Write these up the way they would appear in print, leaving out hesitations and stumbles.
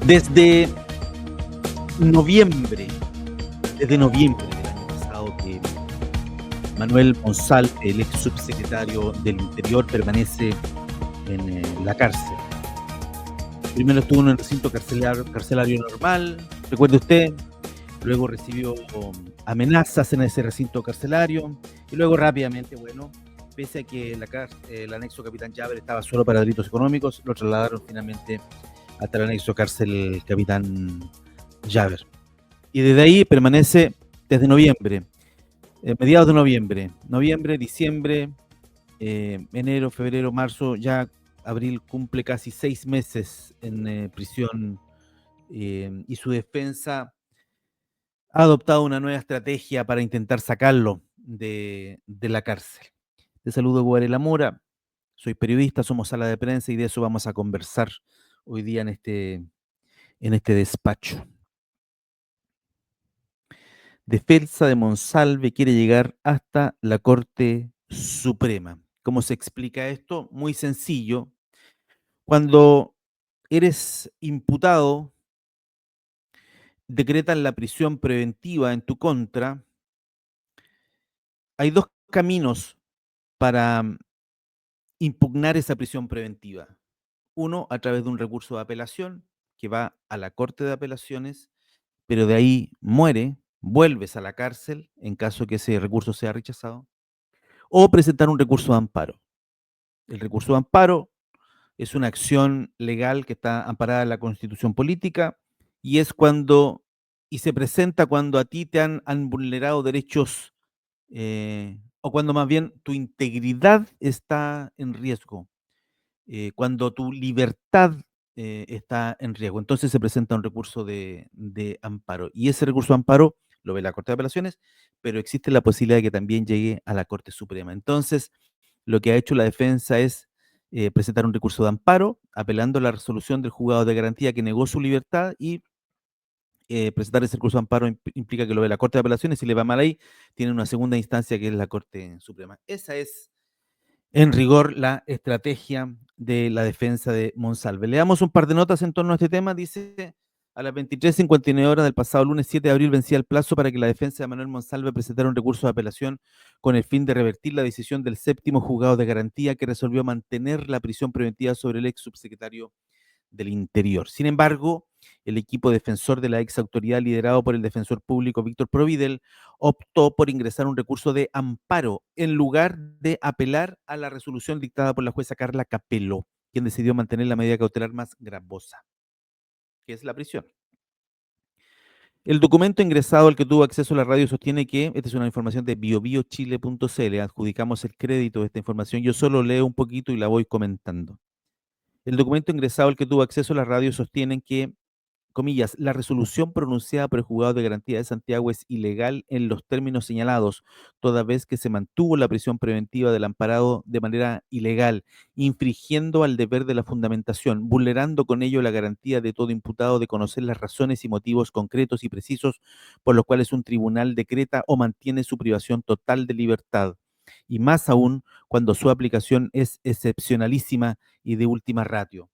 Desde noviembre, desde noviembre del año pasado que Manuel Monsalve, el ex subsecretario del Interior, permanece en la cárcel. Primero estuvo en el recinto carcelario normal, recuerde usted, luego recibió amenazas en ese recinto carcelario y luego rápidamente, bueno, pese a que el anexo Capitán Llaver estaba solo para delitos económicos, lo trasladaron finalmente hasta el anexo cárcel Capitán Llaver. Y desde ahí permanece desde noviembre, mediados de noviembre, diciembre, enero, febrero, marzo, ya abril cumple casi 6 meses en prisión, y su defensa ha adoptado una nueva estrategia para intentar sacarlo de la cárcel. Te saludo, Guarela Mora, soy periodista, somos sala de prensa y de eso vamos a conversar hoy día en este despacho. Defensa de Monsalve quiere llegar hasta la Corte Suprema. ¿Cómo se explica esto? Muy sencillo. Cuando eres imputado, decretan la prisión preventiva en tu contra. Hay dos caminos para impugnar esa prisión preventiva. Uno, a través de un recurso de apelación que va a la Corte de Apelaciones, pero de ahí muere, vuelves a la cárcel en caso que ese recurso sea rechazado, o presentar un recurso de amparo. El recurso de amparo es una acción legal que está amparada en la Constitución política y es y se presenta cuando a ti te han vulnerado derechos, o cuando más bien tu integridad está en riesgo, cuando tu libertad está en riesgo. Entonces se presenta un recurso de amparo y ese recurso de amparo lo ve la Corte de Apelaciones, pero existe la posibilidad de que también llegue a la Corte Suprema. Entonces, lo que ha hecho la defensa es presentar un recurso de amparo, apelando a la resolución del juzgado de garantía que negó su libertad y presentar ese recurso de amparo implica que lo ve la Corte de Apelaciones. Si le va mal ahí, tiene una segunda instancia que es la Corte Suprema. Esa es, en rigor, la estrategia de la defensa de Monsalve. Le damos un par de notas en torno a este tema. Dice: a las 23:59 horas del pasado lunes 7 de abril vencía el plazo para que la defensa de Manuel Monsalve presentara un recurso de apelación con el fin de revertir la decisión del séptimo juzgado de garantía que resolvió mantener la prisión preventiva sobre el ex subsecretario del Interior. Sin embargo, el equipo defensor de la ex autoridad, liderado por el defensor público Víctor Providel, optó por ingresar un recurso de amparo en lugar de apelar a la resolución dictada por la jueza Carla Capello, quien decidió mantener la medida cautelar más gravosa, que es la prisión. El documento ingresado al que tuvo acceso la radio sostiene que, esta es una información de biobiochile.cl, adjudicamos el crédito de esta información, yo solo leo un poquito y la voy comentando. El documento ingresado al que tuvo acceso la radio sostiene que, comillas, la resolución pronunciada por el juzgado de garantía de Santiago es ilegal en los términos señalados, toda vez que se mantuvo la prisión preventiva del amparado de manera ilegal, infringiendo al deber de la fundamentación, vulnerando con ello la garantía de todo imputado de conocer las razones y motivos concretos y precisos por los cuales un tribunal decreta o mantiene su privación total de libertad, y más aún cuando su aplicación es excepcionalísima y de última ratio.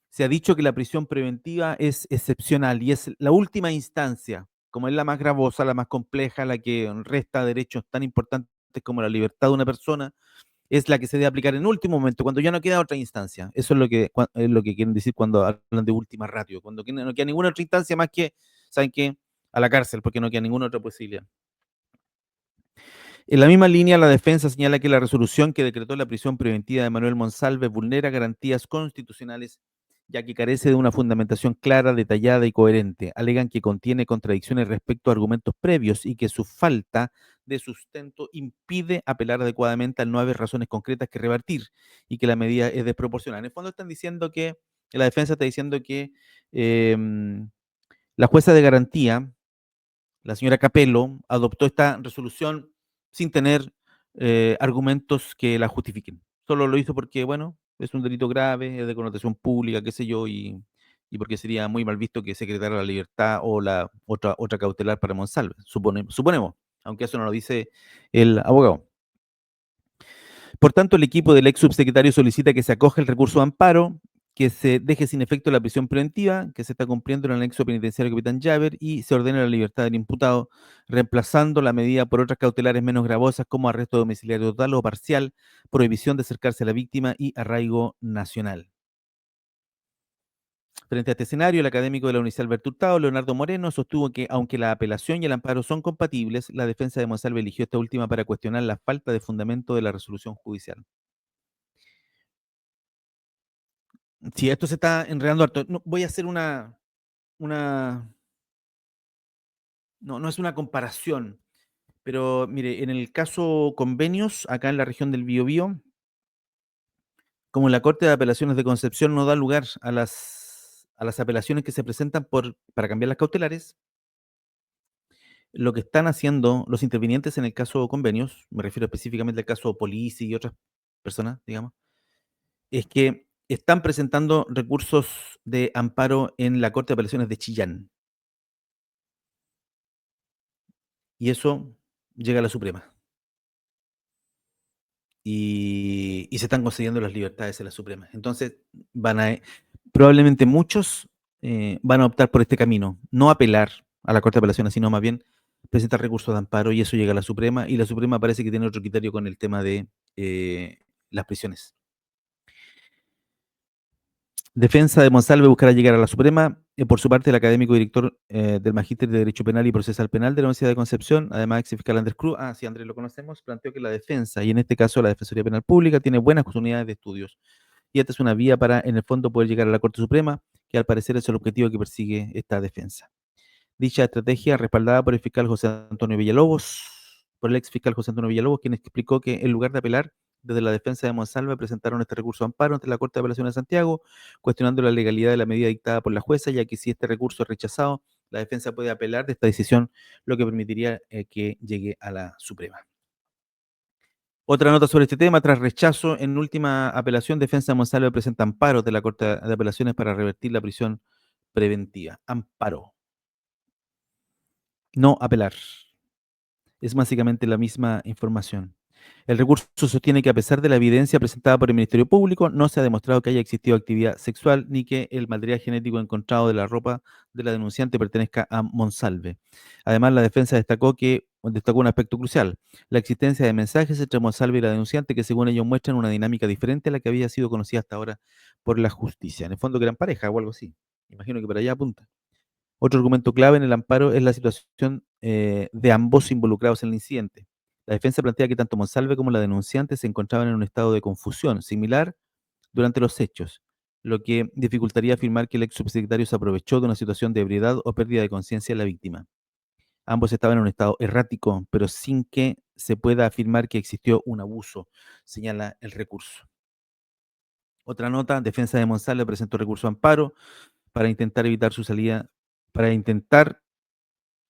Se ha dicho que la prisión preventiva es excepcional y es la última instancia, como es la más gravosa, la más compleja, la que resta derechos tan importantes como la libertad de una persona, es la que se debe aplicar en último momento, cuando ya no queda otra instancia. Eso es lo que quieren decir cuando hablan de última ratio, cuando no queda ninguna otra instancia más que, ¿saben qué? A la cárcel, porque no queda ninguna otra posibilidad. En la misma línea, la defensa señala que la resolución que decretó la prisión preventiva de Manuel Monsalve vulnera garantías constitucionales, ya que carece de una fundamentación clara, detallada y coherente. Alegan que contiene contradicciones respecto a argumentos previos y que su falta de sustento impide apelar adecuadamente al no haber razones concretas que revertir y que la medida es desproporcionada. En el fondo están diciendo que, la defensa está diciendo que eh, la jueza de garantía, la señora Capello, adoptó esta resolución sin tener argumentos que la justifiquen. Solo lo hizo porque, bueno, es un delito grave, es de connotación pública, qué sé yo, y porque sería muy mal visto que se decretara la libertad o la otra cautelar para Monsalve, suponemos, aunque eso no lo dice el abogado. Por tanto, el equipo del ex subsecretario solicita que se acoja el recurso de amparo que se deje sin efecto la prisión preventiva que se está cumpliendo en el anexo penitenciario Capitán Llaver y se ordene la libertad del imputado, reemplazando la medida por otras cautelares menos gravosas como arresto domiciliario total o parcial, prohibición de acercarse a la víctima y arraigo nacional. Frente a este escenario, el académico de la Universidad Alberto Hurtado, Leonardo Moreno, sostuvo que, aunque la apelación y el amparo son compatibles, la defensa de Monsalve eligió esta última para cuestionar la falta de fundamento de la resolución judicial. Si esto se está enredando harto, no, voy a hacer una, no es una comparación, pero mire, en el caso convenios, acá en la región del Biobío, como la Corte de Apelaciones de Concepción no da lugar a las apelaciones que se presentan para cambiar las cautelares, lo que están haciendo los intervinientes en el caso convenios, me refiero específicamente al caso Polici y otras personas, digamos, es que están presentando recursos de amparo en la Corte de Apelaciones de Chillán. Y eso llega a la Suprema. Y se están concediendo las libertades en la Suprema. Entonces, probablemente muchos van a optar por este camino, no apelar a la Corte de Apelaciones, sino más bien presentar recursos de amparo y eso llega a la Suprema y la Suprema parece que tiene otro criterio con el tema de las prisiones. Defensa de Monsalve buscará llegar a la Suprema. Por su parte, el académico director del Magíster de Derecho Penal y Procesal Penal de la Universidad de Concepción, además ex fiscal Andrés Cruz, sí, Andrés lo conocemos, planteó que la defensa, y en este caso la Defensoría Penal Pública, tiene buenas oportunidades de estudios. Y esta es una vía para, en el fondo, poder llegar a la Corte Suprema, que al parecer es el objetivo que persigue esta defensa. Dicha estrategia, respaldada por el fiscal José Antonio Villalobos, por el ex fiscal José Antonio Villalobos, quien explicó que en lugar de apelar desde la defensa de Monsalve, presentaron este recurso de amparo ante la Corte de Apelaciones de Santiago, cuestionando la legalidad de la medida dictada por la jueza, ya que si este recurso es rechazado, la defensa puede apelar de esta decisión, lo que permitiría que llegue a la Suprema. Otra nota sobre este tema, tras rechazo en última apelación, defensa de Monsalve presenta amparo de la Corte de Apelaciones para revertir la prisión preventiva. Amparo, no apelar. Es básicamente la misma información. El recurso sostiene que a pesar de la evidencia presentada por el Ministerio Público, no se ha demostrado que haya existido actividad sexual ni que el material genético encontrado de la ropa de la denunciante pertenezca a Monsalve. Además, la defensa destacó un aspecto crucial, la existencia de mensajes entre Monsalve y la denunciante que según ellos muestran una dinámica diferente a la que había sido conocida hasta ahora por la justicia. En el fondo que eran pareja o algo así. Imagino que para allá apunta. Otro argumento clave en el amparo es la situación de ambos involucrados en el incidente. La defensa plantea que tanto Monsalve como la denunciante se encontraban en un estado de confusión similar durante los hechos, lo que dificultaría afirmar que el ex subsecretario se aprovechó de una situación de ebriedad o pérdida de conciencia de la víctima. Ambos estaban en un estado errático, pero sin que se pueda afirmar que existió un abuso, señala el recurso. Otra nota, defensa de Monsalve presentó recurso de amparo para intentar evitar su salida, para intentar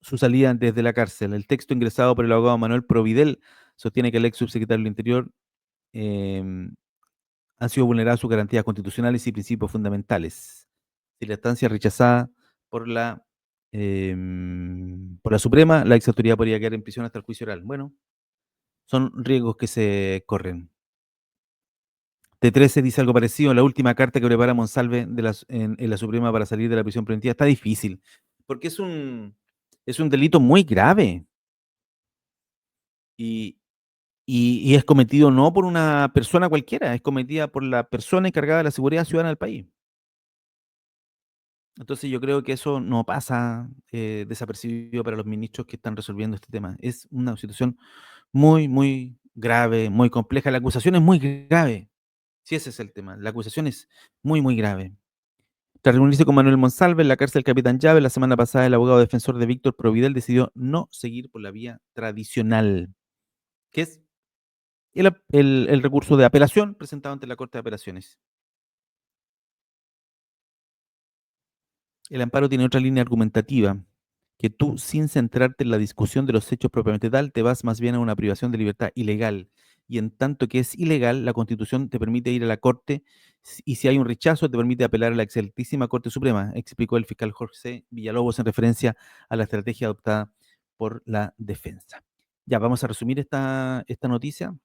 su salida desde la cárcel. El texto ingresado por el abogado Manuel Providel sostiene que el ex subsecretario del Interior eh, han sido vulneradas sus garantías constitucionales y principios fundamentales. Si la estancia es rechazada por eh, por la Suprema, la ex autoridad podría quedar en prisión hasta el juicio oral. Bueno, son riesgos que se corren. T13 dice algo parecido. La última carta que prepara Monsalve en la Suprema para salir de la prisión preventiva está difícil, porque es un delito muy grave. Y, y es cometido no por una persona cualquiera, es cometida por la persona encargada de la seguridad ciudadana del país. Entonces yo creo que eso no pasa desapercibido para los ministros que están resolviendo este tema. Es una situación muy, muy grave, muy compleja. La acusación es muy grave. Sí, ese es el tema. La acusación es muy, muy grave. Tras reunirse con Manuel Monsalve en la cárcel Capitán Llave, la semana pasada el abogado defensor de Víctor Providel decidió no seguir por la vía tradicional, que es el recurso de apelación presentado ante la Corte de Apelaciones. El amparo tiene otra línea argumentativa, que tú, sin centrarte en la discusión de los hechos propiamente tal, te vas más bien a una privación de libertad ilegal. Y en tanto que es ilegal, la Constitución te permite ir a la Corte y si hay un rechazo, te permite apelar a la excelentísima Corte Suprema, explicó el fiscal Jorge Villalobos en referencia a la estrategia adoptada por la defensa. Ya, vamos a resumir esta noticia,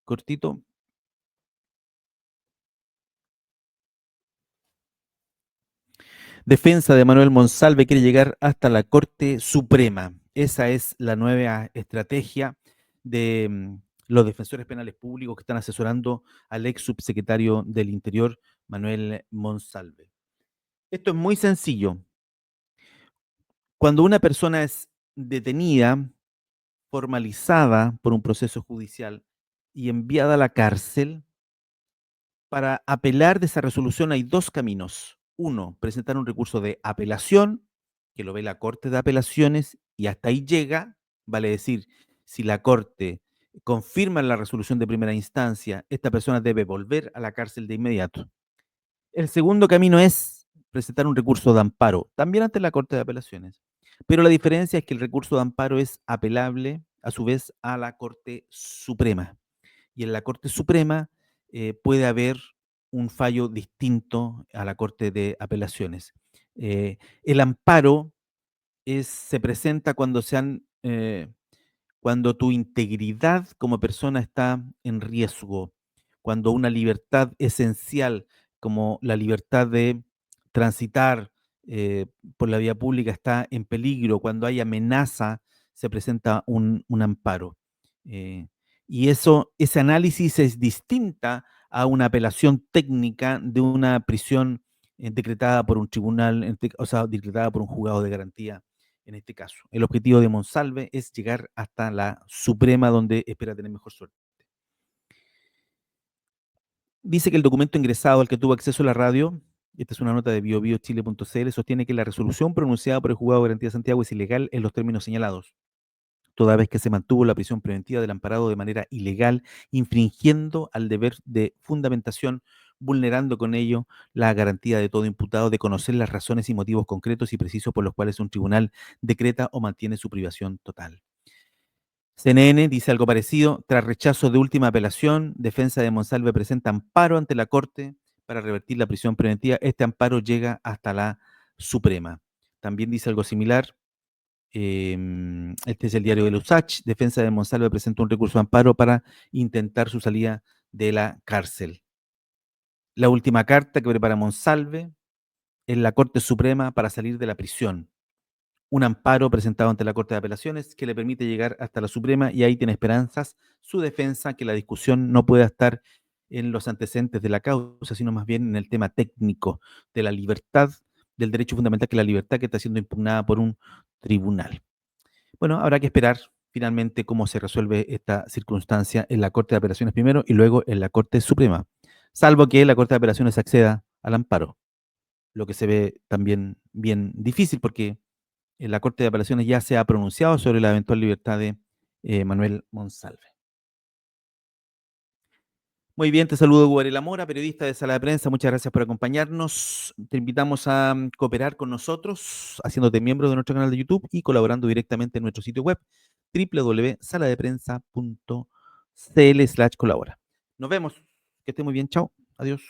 cortito. Defensa de Manuel Monsalve quiere llegar hasta la Corte Suprema. Esa es la nueva estrategia de los defensores penales públicos que están asesorando al ex subsecretario del Interior, Manuel Monsalve. Esto es muy sencillo. Cuando una persona es detenida, formalizada por un proceso judicial y enviada a la cárcel, para apelar de esa resolución hay dos caminos. Uno, presentar un recurso de apelación, que lo ve la Corte de Apelaciones y hasta ahí llega, vale decir, si la Corte confirma la resolución de primera instancia, esta persona debe volver a la cárcel de inmediato. El segundo camino es presentar un recurso de amparo, también ante la Corte de Apelaciones. Pero la diferencia es que el recurso de amparo es apelable, a su vez, a la Corte Suprema. Y en la Corte Suprema puede haber un fallo distinto a la Corte de Apelaciones. El amparo se presenta cuando tu integridad como persona está en riesgo, cuando una libertad esencial como la libertad de transitar por la vía pública está en peligro, cuando hay amenaza, se presenta un amparo. Eh, y ese análisis es distinta a una apelación técnica de una prisión decretada por un tribunal, o sea, decretada por un juzgado de garantía en este caso. El objetivo de Monsalve es llegar hasta la Suprema, donde espera tener mejor suerte. Dice que el documento ingresado al que tuvo acceso la radio, esta es una nota de biobiochile.cl, sostiene que la resolución pronunciada por el juzgado de garantía de Santiago es ilegal en los términos señalados, toda vez que se mantuvo la prisión preventiva del amparado de manera ilegal, infringiendo al deber de fundamentación, vulnerando con ello la garantía de todo imputado de conocer las razones y motivos concretos y precisos por los cuales un tribunal decreta o mantiene su privación total. CNN dice algo parecido: tras rechazo de última apelación, defensa de Monsalve presenta amparo ante la Corte para revertir la prisión preventiva. Este amparo llega hasta la Suprema. También dice algo similar. Este es el diario de Lusach. Defensa de Monsalve presenta un recurso de amparo para intentar su salida de la cárcel. La última carta que prepara Monsalve es la Corte Suprema para salir de la prisión. Un amparo presentado ante la Corte de Apelaciones que le permite llegar hasta la Suprema y ahí tiene esperanzas su defensa que la discusión no pueda estar en los antecedentes de la causa, sino más bien en el tema técnico de la libertad, del derecho fundamental que es la libertad que está siendo impugnada por un tribunal. Bueno, habrá que esperar finalmente cómo se resuelve esta circunstancia en la Corte de Apelaciones primero y luego en la Corte Suprema, salvo que la Corte de Apelaciones acceda al amparo, lo que se ve también bien difícil porque la Corte de Apelaciones ya se ha pronunciado sobre la eventual libertad de Manuel Monsalve. Muy bien, te saludo, Guarela Mora, periodista de Sala de Prensa. Muchas gracias por acompañarnos. Te invitamos a cooperar con nosotros, haciéndote miembro de nuestro canal de YouTube y colaborando directamente en nuestro sitio web www.saladeprensa.cl/colabora. Nos vemos. Que esté muy bien. Chao. Adiós.